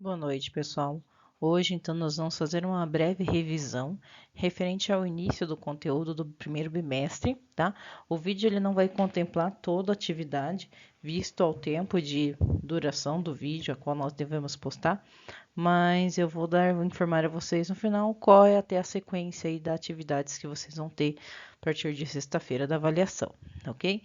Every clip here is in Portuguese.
Boa noite, pessoal. Hoje, então, nós vamos fazer uma breve revisão referente ao início do conteúdo do primeiro bimestre, tá? O vídeo ele não vai contemplar toda a atividade, visto ao tempo de duração do vídeo, a qual nós devemos postar, mas eu vou informar a vocês no final qual é até a sequência aí das atividades que vocês vão ter a partir de sexta-feira da avaliação, ok?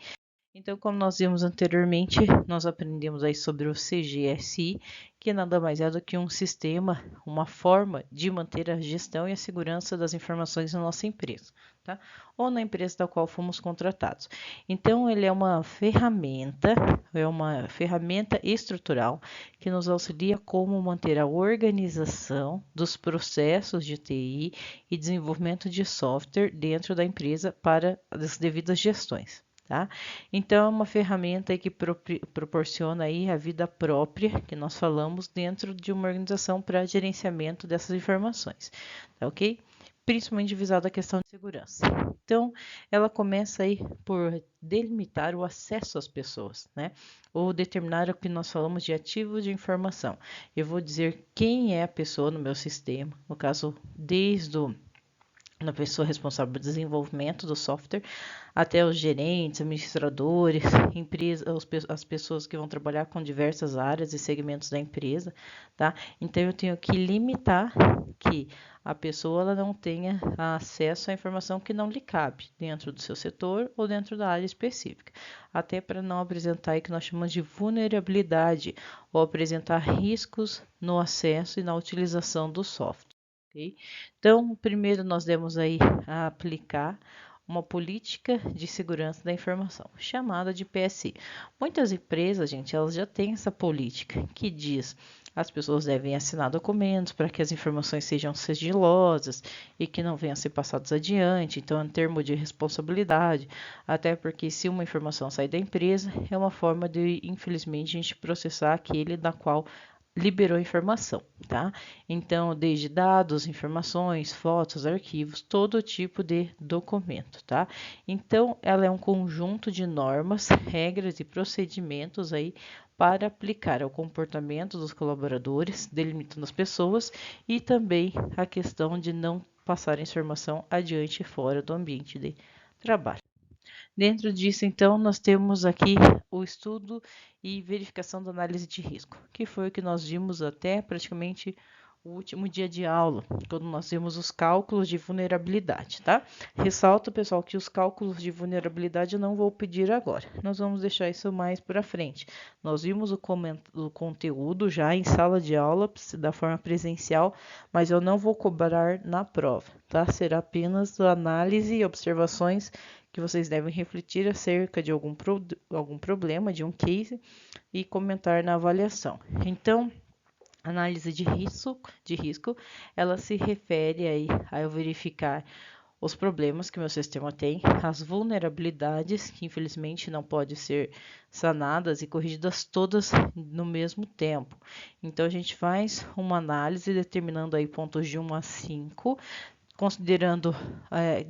Então, como nós vimos anteriormente, nós aprendemos aí sobre o CGSI, que nada mais é do que um sistema, uma forma de manter a gestão e a segurança das informações na nossa empresa, tá? Ou na empresa da qual fomos contratados. Então, ele é uma ferramenta estrutural que nos auxilia como manter a organização dos processos de TI e desenvolvimento de software dentro da empresa para as devidas gestões. Tá? Então, é uma ferramenta que proporciona aí a vida própria que nós falamos dentro de uma organização para gerenciamento dessas informações, tá ok? Principalmente visada a questão de segurança. Então, ela começa aí por delimitar o acesso às pessoas, né? Ou determinar o que nós falamos de ativos de informação. Eu vou dizer quem é a pessoa no meu sistema, no caso, desde a pessoa responsável pelo desenvolvimento do software, até os gerentes, administradores, as pessoas que vão trabalhar com diversas áreas e segmentos da empresa, tá? Então eu tenho que limitar que a pessoa ela não tenha acesso à informação que não lhe cabe dentro do seu setor ou dentro da área específica, até para não apresentar o que nós chamamos de vulnerabilidade ou apresentar riscos no acesso e na utilização do software. Okay? Então, primeiro nós demos aí a aplicar uma política de segurança da informação, chamada de PSI. Muitas empresas, gente, elas já têm essa política que diz as pessoas devem assinar documentos para que as informações sejam sigilosas e que não venham a ser passadas adiante. Então, em termos de responsabilidade, até porque se uma informação sair da empresa, é uma forma de, infelizmente, a gente processar aquele da qual liberou informação, tá? Então, desde dados, informações, fotos, arquivos, todo tipo de documento, tá? Então, ela é um conjunto de normas, regras e procedimentos aí para aplicar ao comportamento dos colaboradores, delimitando as pessoas e também a questão de não passar informação adiante fora do ambiente de trabalho. Dentro disso, então, nós temos aqui o estudo e verificação da análise de risco, que foi o que nós vimos até praticamente o último dia de aula, quando nós vimos os cálculos de vulnerabilidade, tá? Ressalto, pessoal, que os cálculos de vulnerabilidade eu não vou pedir agora. Nós vamos deixar isso mais para frente. Nós vimos o conteúdo já em sala de aula, da forma presencial, mas eu não vou cobrar na prova, tá? Será apenas análise e observações que vocês devem refletir acerca de algum problema, de um case, e comentar na avaliação. Então, análise de risco, ela se refere aí a eu verificar os problemas que meu sistema tem, as vulnerabilidades que infelizmente não podem ser sanadas e corrigidas todas no mesmo tempo. Então a gente faz uma análise determinando aí pontos de 1 a 5, considerando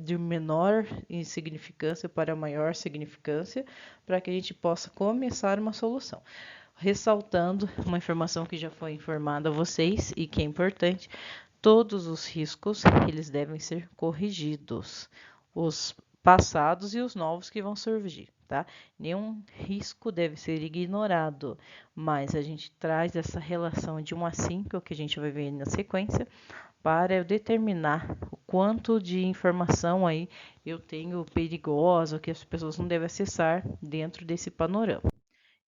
de menor insignificância para maior significância, para que a gente possa começar uma solução. Ressaltando uma informação que já foi informada a vocês e que é importante, todos os riscos eles devem ser corrigidos, os passados e os novos que vão surgir, tá? Nenhum risco deve ser ignorado, mas a gente traz essa relação de 1 a 5, que a gente vai ver na sequência, para eu determinar o quanto de informação aí eu tenho perigosa, que as pessoas não devem acessar dentro desse panorama.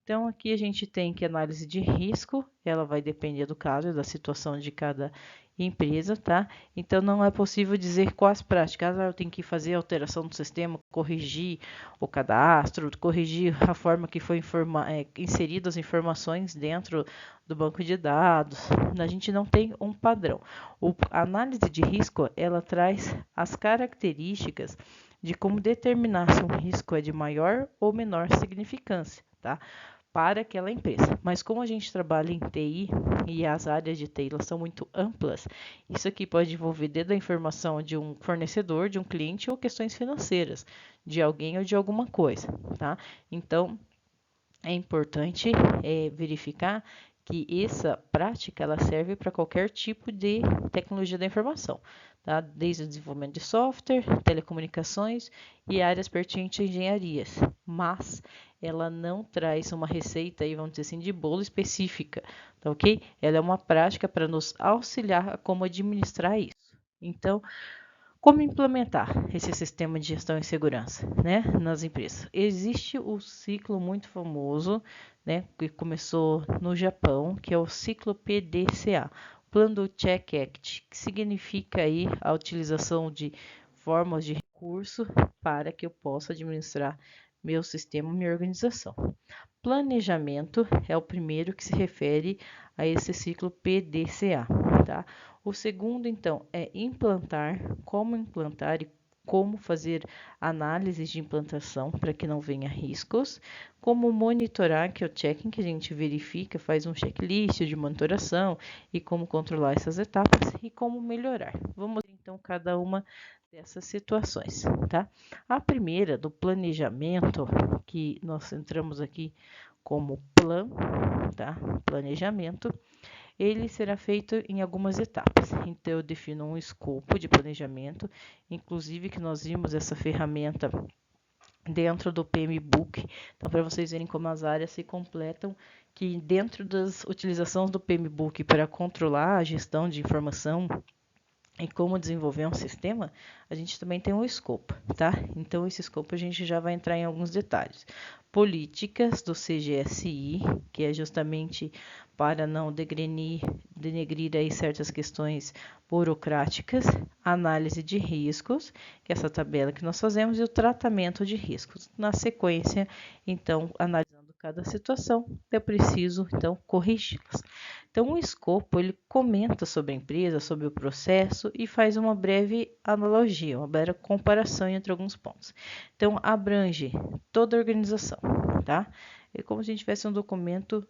Então, aqui a gente tem que análise de risco, ela vai depender do caso e da situação de cada empresa, tá? Então, não é possível dizer quais práticas. Eu tenho que fazer alteração do sistema, corrigir o cadastro, corrigir a forma que foi inseridas as informações dentro do banco de dados. A gente não tem um padrão. A análise de risco, ela traz as características de como determinar se um risco é de maior ou menor significância, tá? Para aquela empresa. Mas como a gente trabalha em TI e as áreas de TI elas são muito amplas, isso aqui pode envolver desde a informação de um fornecedor, de um cliente ou questões financeiras, de alguém ou de alguma coisa, tá? Então, é importante verificar que essa prática ela serve para qualquer tipo de tecnologia da informação, tá? Desde o desenvolvimento de software, telecomunicações e áreas pertinentes a engenharias, mas ela não traz uma receita aí, vamos dizer assim, de bolo específica, tá ok? Ela é uma prática para nos auxiliar a como administrar isso. Então, como implementar esse sistema de gestão e segurança, né, nas empresas? Existe o ciclo muito famoso, né, que começou no Japão, que é o ciclo PDCA, Plano do Check Act, que significa aí a utilização de formas de recurso para que eu possa administrar meu sistema, minha organização. Planejamento é o primeiro que se refere a esse ciclo PDCA, tá? O segundo, então, é implantar e como fazer análises de implantação para que não venha riscos, como monitorar, que é o checking, que a gente verifica, faz um checklist de monitoração e como controlar essas etapas e como melhorar. Vamos então cada uma dessas situações, tá? A primeira do planejamento, que nós entramos aqui como plan, tá? Planejamento, ele será feito em algumas etapas. Então, eu defino um escopo de planejamento, inclusive que nós vimos essa ferramenta dentro do PMBOK. Então, para vocês verem como as áreas se completam, que dentro das utilizações do PMBOK para controlar a gestão de informação e como desenvolver um sistema, a gente também tem um escopo, tá? Então, esse escopo a gente já vai entrar em alguns detalhes. Políticas do CGSI, que é justamente para não denegrir aí certas questões burocráticas, análise de riscos, que é essa tabela que nós fazemos, e o tratamento de riscos. Na sequência, então, analisando cada situação, eu preciso, então, corrigi-las. Então, o escopo, ele comenta sobre a empresa, sobre o processo e faz uma breve analogia, uma breve comparação entre alguns pontos. Então, abrange toda a organização, tá? É como se a gente tivesse um documento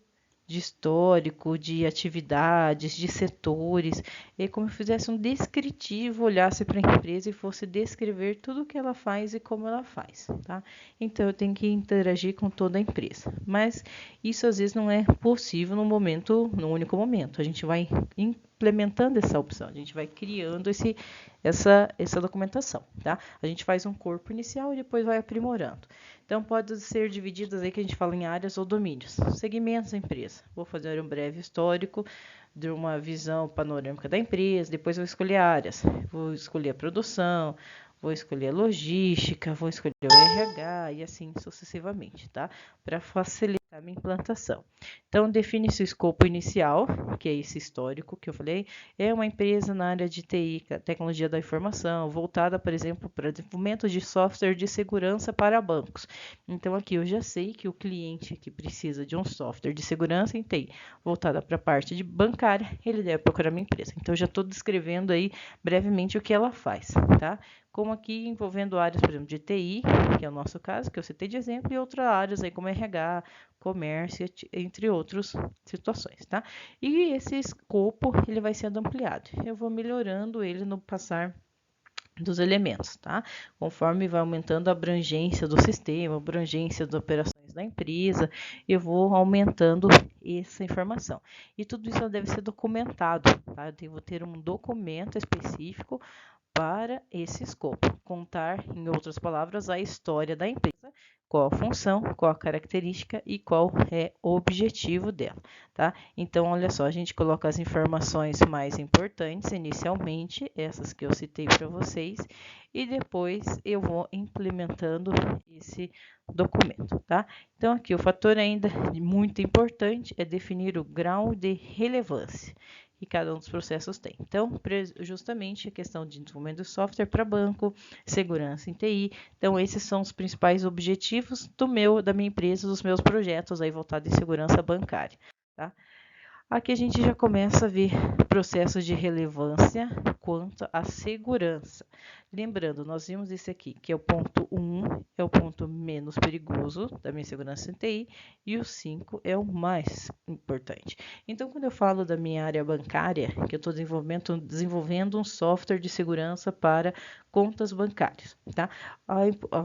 de histórico, de atividades, de setores, e como se fizesse um descritivo, olhasse para a empresa e fosse descrever tudo o que ela faz e como ela faz, tá? Então, eu tenho que interagir com toda a empresa, mas isso às vezes não é possível no único momento. A gente vai implementando essa opção, a gente vai criando essa documentação, tá? A gente faz um corpo inicial e depois vai aprimorando. Então, pode ser divididas aí que a gente fala em áreas ou domínios. Segmentos da empresa. Vou fazer um breve histórico de uma visão panorâmica da empresa, depois vou escolher áreas. Vou escolher a produção, vou escolher a logística, vou escolher o RH e assim sucessivamente, tá? Para facilitar a minha implantação. Então, define-se o escopo inicial, que é esse histórico que eu falei, é uma empresa na área de TI, tecnologia da informação, voltada, por exemplo, para desenvolvimento de software de segurança para bancos. Então, aqui eu já sei que o cliente que precisa de um software de segurança em TI, voltada para a parte de bancária, ele deve procurar minha empresa. Então, eu já estou descrevendo aí brevemente o que ela faz, tá? Como aqui envolvendo áreas, por exemplo, de TI, que é o nosso caso, que eu citei de exemplo, e outras áreas aí como RH, comércio, entre outras situações, tá? E esse escopo, ele vai sendo ampliado. Eu vou melhorando ele no passar dos elementos, tá? Conforme vai aumentando a abrangência do sistema, a abrangência das operações da empresa, eu vou aumentando essa informação. E tudo isso deve ser documentado, tá? Eu devo ter um documento específico para esse escopo, contar, em outras palavras, a história da empresa, qual a função, qual a característica e qual é o objetivo dela, tá? Então, olha só, a gente coloca as informações mais importantes inicialmente, essas que eu citei para vocês, e depois eu vou implementando esse documento, tá? Então, aqui o fator ainda muito importante é definir o grau de relevância que cada um dos processos tem. Então, justamente a questão de desenvolvimento de software para banco, segurança em TI. Então, esses são os principais objetivos da minha empresa, dos meus projetos aí voltados em segurança bancária, tá? Aqui a gente já começa a ver processos de relevância quanto à segurança. Lembrando, nós vimos esse aqui, que é o ponto 1, é o ponto menos perigoso da minha segurança em TI, e o 5 é o mais importante. Então, quando eu falo da minha área bancária, que eu estou desenvolvendo um software de segurança para contas bancárias, tá?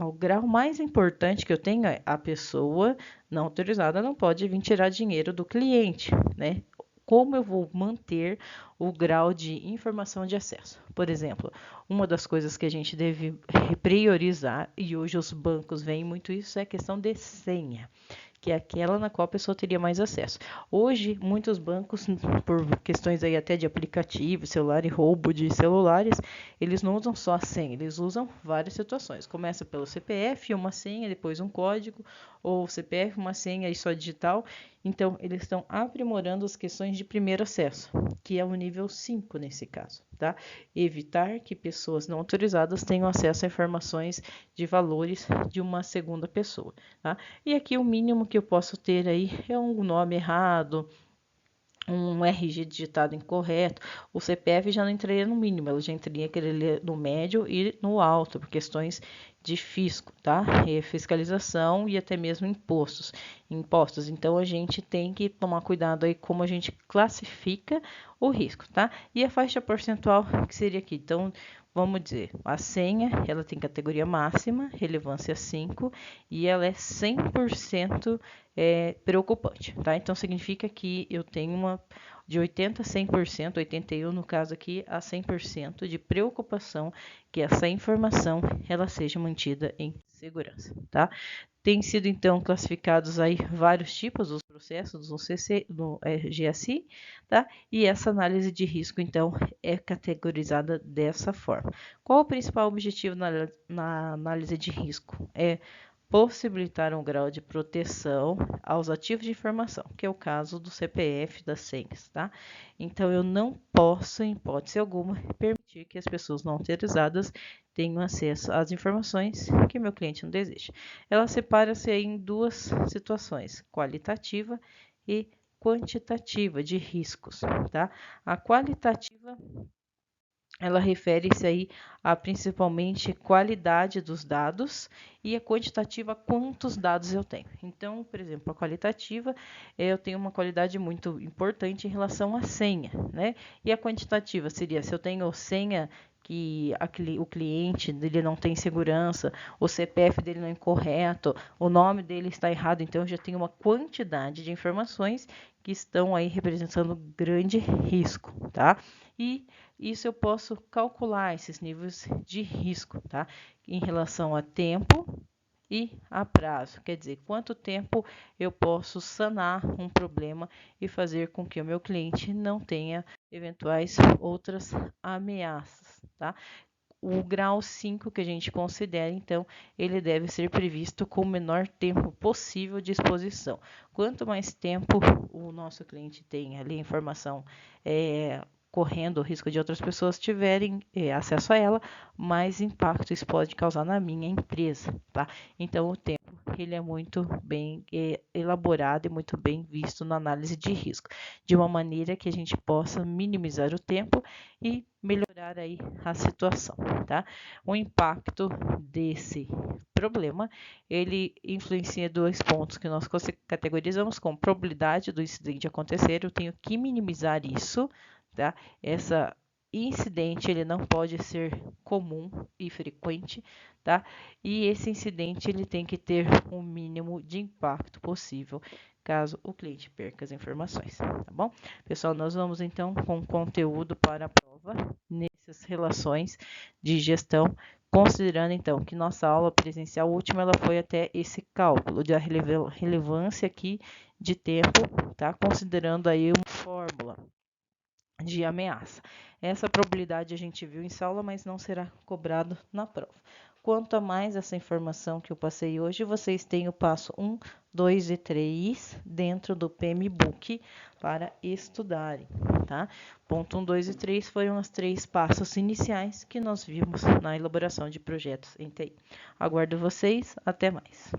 O grau mais importante que eu tenho é a pessoa não autorizada não pode vir tirar dinheiro do cliente, né? Como eu vou manter o grau de informação de acesso? Por exemplo, uma das coisas que a gente deve priorizar, e hoje os bancos veem muito isso, é a questão de senha, que é aquela na qual a pessoa teria mais acesso. Hoje, muitos bancos, por questões aí até de aplicativo, celular e roubo de celulares, eles não usam só a senha, eles usam várias situações. Começa pelo CPF, uma senha, depois um código, ou CPF, uma senha e só digital. Então, eles estão aprimorando as questões de primeiro acesso, que é o nível 5 nesse caso, tá? Evitar que pessoas não autorizadas tenham acesso a informações de valores de uma segunda pessoa, tá? E aqui o mínimo que eu posso ter aí é um nome errado, um RG digitado incorreto, o CPF já não entraria no mínimo, ela já entraria no médio e no alto, por questões de fisco, tá? E fiscalização e até mesmo impostos. Então a gente tem que tomar cuidado aí como a gente classifica o risco, tá? E a faixa percentual que seria aqui, então vamos dizer, a senha, ela tem categoria máxima, relevância 5, e ela é 100% preocupante, tá? Então, significa que eu tenho uma de 80% a 100%, 81% no caso aqui, a 100% de preocupação que essa informação, ela seja mantida em segurança, tá? Tem sido, então, classificados aí vários tipos dos processos no GSI, tá? E essa análise de risco, então, é categorizada dessa forma. Qual o principal objetivo na análise de risco? É possibilitar um grau de proteção aos ativos de informação, que é o caso do CPF, das senhas, tá? Então, eu não posso, em hipótese alguma, permitir que as pessoas não autorizadas tenham acesso às informações que meu cliente não deseja. Ela separa-se em duas situações, qualitativa e quantitativa de riscos, tá? A qualitativa ela refere-se aí a principalmente qualidade dos dados e a quantitativa quantos dados eu tenho. Então, por exemplo, a qualitativa, eu tenho uma qualidade muito importante em relação à senha, né? E a quantitativa seria se eu tenho senha que o cliente dele não tem segurança, o CPF dele não é incorreto, o nome dele está errado, então eu já tenho uma quantidade de informações que estão aí representando grande risco, tá? E isso eu posso calcular esses níveis de risco, tá? Em relação a tempo e a prazo. Quer dizer, quanto tempo eu posso sanar um problema e fazer com que o meu cliente não tenha eventuais outras ameaças, tá? O grau 5 que a gente considera, então, ele deve ser previsto com o menor tempo possível de exposição. Quanto mais tempo o nosso cliente tem ali a informação correndo o risco de outras pessoas tiverem acesso a ela, mais impacto isso pode causar na minha empresa, tá? Então, o tempo ele é muito bem elaborado e muito bem visto na análise de risco, de uma maneira que a gente possa minimizar o tempo e melhorar aí a situação, tá? O impacto desse problema, ele influencia dois pontos que nós categorizamos como probabilidade do incidente acontecer, eu tenho que minimizar isso, tá? Essa incidente ele não pode ser comum e frequente, tá? E esse incidente ele tem que ter o mínimo de impacto possível, caso o cliente perca as informações, tá bom? Pessoal, nós vamos então com conteúdo para a prova nessas relações de gestão, considerando então que nossa aula presencial última ela foi até esse cálculo de relevância aqui de tempo, tá? Considerando aí uma fórmula de ameaça. Essa probabilidade a gente viu em sala, mas não será cobrado na prova. Quanto a mais essa informação que eu passei hoje, vocês têm o passo 1, 2 e 3 dentro do PMBOK para estudarem, tá? Ponto 1, 2 e 3 foram os 3 passos iniciais que nós vimos na elaboração de projetos em TI. Aguardo vocês, até mais.